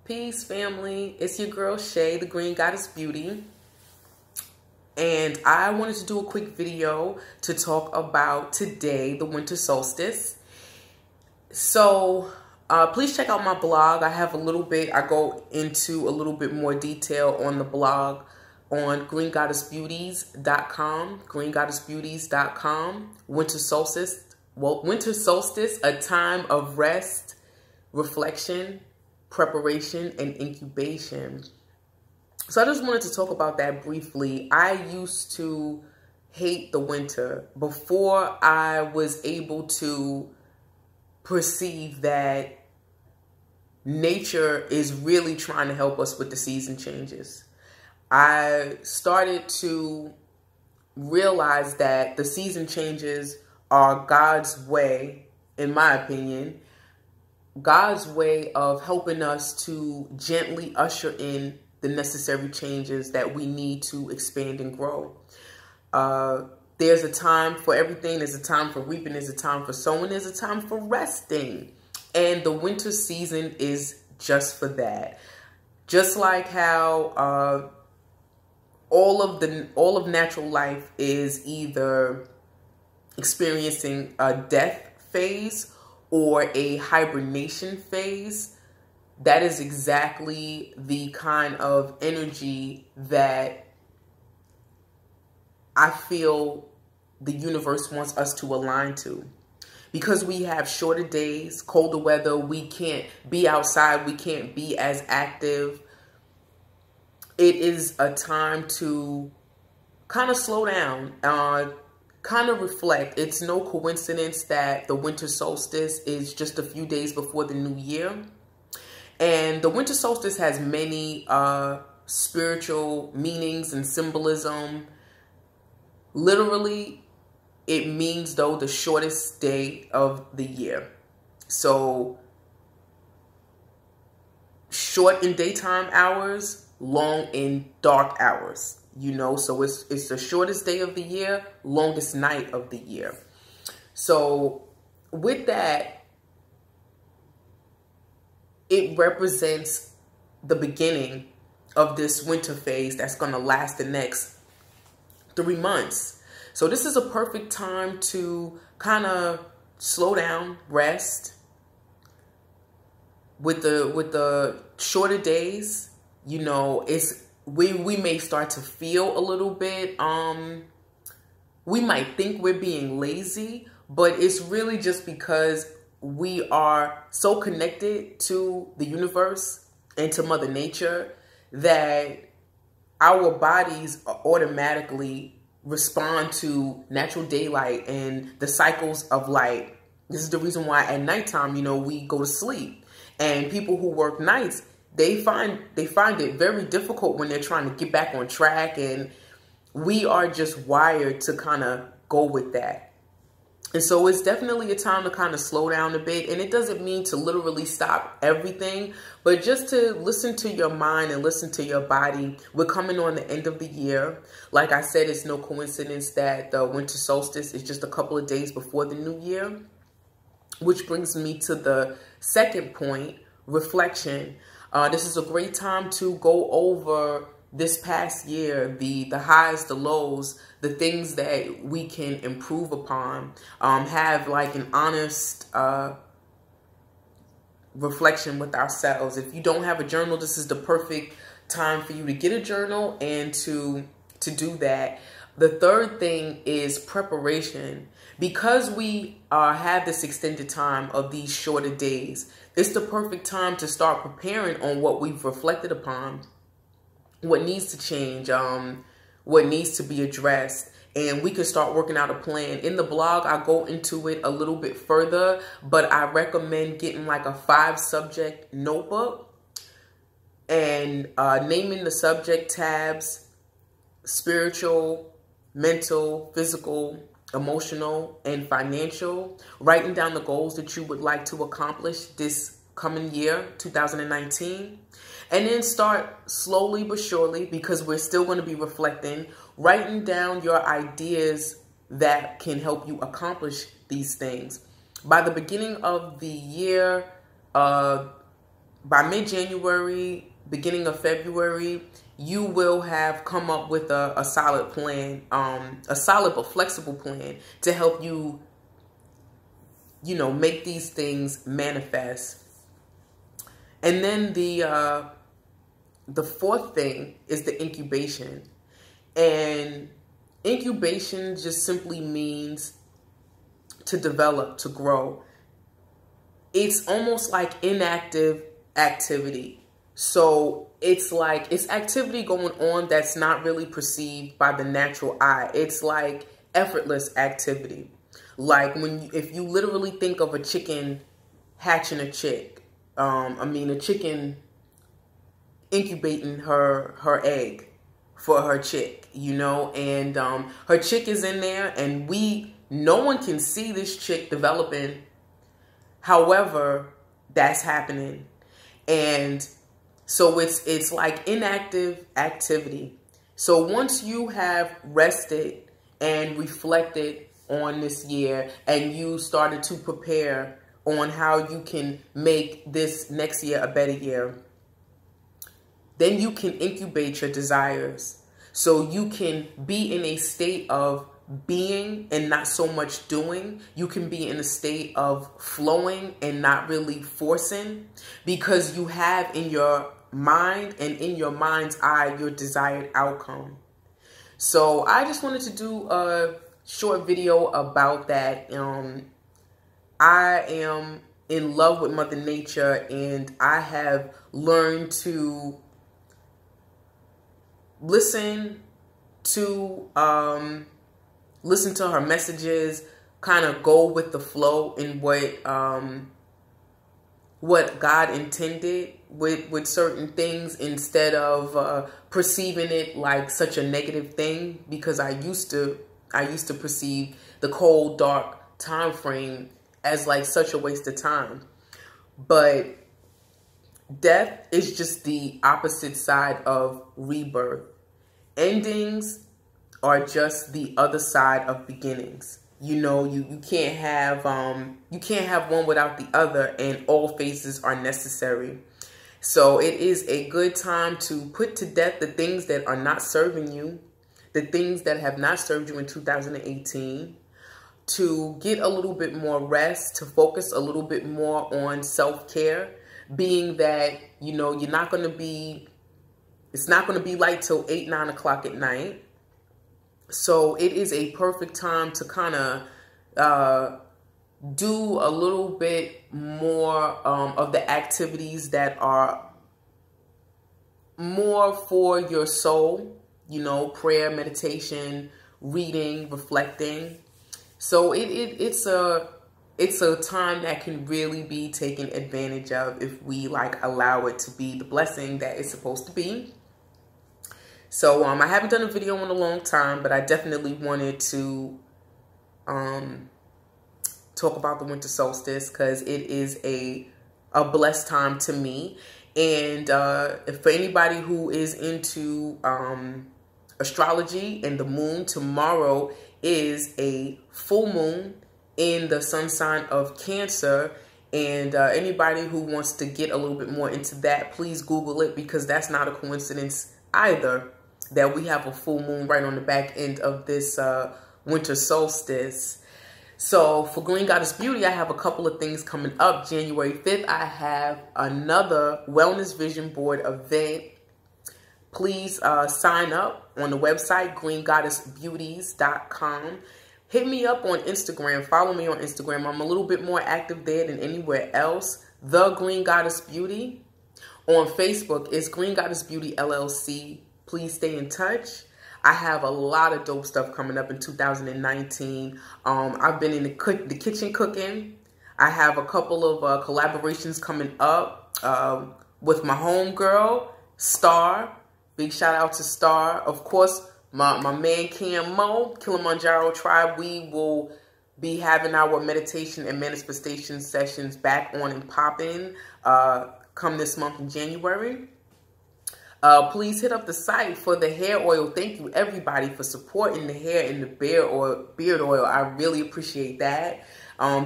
Peace, family. It's your girl, Shay, the Green Goddess Beauty. And I wanted to do a quick video to talk about today, the winter solstice. So please check out my blog. I have a little bit, I go into a little bit more detail on the blog on greengoddessbeauties.com, greengoddessbeauties.com. Winter solstice, a time of rest, reflection, preparation, and incubation. So I just wanted to talk about that briefly. I used to hate the winter before I was able to perceive that nature is really trying to help us with the season changes. I started to realize that the season changes are God's way, in my opinion, God's way of helping us to gently usher in the necessary changes that we need to expand and grow. There's a time for everything. There's a time for reaping. There's a time for sowing. There's a time for resting. And the winter season is just for that. Just like how all of natural life is either experiencing a death phase or a hibernation phase, that is exactly the kind of energy that I feel the universe wants us to align to. Because we have shorter days, colder weather, we can't be outside, we can't be as active. It is a time to kind of slow down, kind of reflect. It's no coincidence that the winter solstice is just a few days before the new year. And the winter solstice has many spiritual meanings and symbolism. Literally, it means, though, the shortest day of the year. So, short in daytime hours, long in dark hours. You know, so it's the shortest day of the year, longest night of the year. So, with that, it represents the beginning of this winter phase that's going to last the next 3 months. So this is a perfect time to kind of slow down, rest. With the shorter days, you know, we may start to feel a little bit, we might think we're being lazy, but it's really just because we are so connected to the universe and to Mother Nature that our bodies automatically respond to natural daylight and the cycles of light. This is the reason why at nighttime, you know, we go to sleep. And people who work nights, they find it very difficult when they're trying to get back on track. And we are just wired to kind of go with that. And so it's definitely a time to kind of slow down a bit. And it doesn't mean to literally stop everything, but just to listen to your mind and listen to your body. We're coming on the end of the year. Like I said, it's no coincidence that the winter solstice is just a couple of days before the new year. Which brings me to the second point, reflection. This is a great time to go over this past year, the highs, the lows, the things that we can improve upon, have like an honest reflection with ourselves. If you don't have a journal, this is the perfect time for you to get a journal and to do that. The third thing is preparation. Because we have this extended time of these shorter days, it's the perfect time to start preparing on what we've reflected upon, what needs to change, what needs to be addressed, and we can start working out a plan. In the blog, I go into it a little bit further, but I recommend getting like a 5-subject notebook and naming the subject tabs: spiritual, mental, physical, emotional, and financial. Writing down the goals that you would like to accomplish this coming year, 2019. And then start slowly but surely, because we're still going to be reflecting, writing down your ideas that can help you accomplish these things. By the beginning of the year, by mid-January, beginning of February, you will have come up with a solid plan, a solid but flexible plan to help you, you know, make these things manifest. And then the fourth thing is the incubation. And incubation just simply means to develop, to grow. It's almost like inactive activity. So it's like, it's activity going on that's not really perceived by the natural eye. It's like effortless activity. Like if you literally think of a chicken hatching a chick, a chicken incubating her egg for her chick, you know, and her chick is in there, and no one can see this chick developing. However, that's happening. And so it's like inactive activity. So once you have rested and reflected on this year, and you started to prepare on how you can make this next year a better year, then you can incubate your desires. So you can be in a state of being and not so much doing. You can be in a state of flowing and not really forcing, because you have in your mind and in your mind's eye your desired outcome. So I just wanted to do a short video about that. I am in love with Mother Nature, and I have learned to listen to her messages, kind of go with the flow in what God intended with certain things, instead of perceiving it like such a negative thing, because I used to perceive the cold, dark time frame as like such a waste of time. But death is just the opposite side of rebirth. Endings are just the other side of beginnings. You know, you can't have one without the other, and all phases are necessary. So it is a good time to put to death the things that are not serving you, the things that have not served you in 2018, to get a little bit more rest, to focus a little bit more on self-care, being that, you know, it's not going to be light till 8, 9 o'clock at night. So it is a perfect time to kind of do a little bit more of the activities that are more for your soul, you know, prayer, meditation, reading, reflecting. So it's a time that can really be taken advantage of if we like allow it to be the blessing that it's supposed to be. So I haven't done a video in a long time, but I definitely wanted to talk about the winter solstice, because it is a blessed time to me. And for anybody who is into astrology and the moon, tomorrow is a full moon in the sun sign of Cancer. And anybody who wants to get a little bit more into that, please Google it, because that's not a coincidence either, that we have a full moon right on the back end of this winter solstice. So for Green Goddess Beauty, I have a couple of things coming up. January 5th, I have another Wellness Vision Board event. Please sign up on the website, greengoddessbeauties.com. Hit me up on Instagram. Follow me on Instagram. I'm a little bit more active there than anywhere else. The Green Goddess Beauty. On Facebook, it's Green Goddess Beauty LLC. Please stay in touch. I have a lot of dope stuff coming up in 2019. I've been in the kitchen cooking. I have a couple of collaborations coming up with my homegirl, Star. Big shout out to Star. Of course, my man Cam Mo, Kilimanjaro Tribe. We will be having our meditation and manifestation sessions back on and popping come this month in January. Please hit up the site for the hair oil. Thank you, everybody, for supporting the hair and the beard oil. I really appreciate that.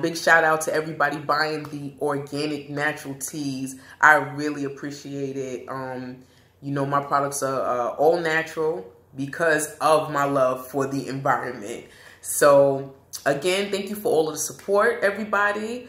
Big shout out to everybody buying the organic natural teas. I really appreciate it. You know, my products are all natural because of my love for the environment. So again, thank you for all of the support, everybody.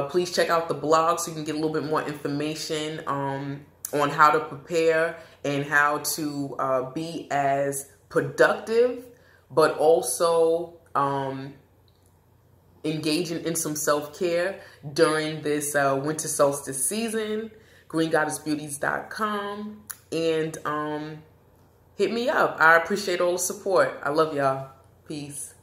Please check out the blog so you can get a little bit more information on how to prepare and how to be as productive, but also engaging in some self-care during this winter solstice season. GreenGoddessBeauties.com, and hit me up. I appreciate all the support. I love y'all. Peace.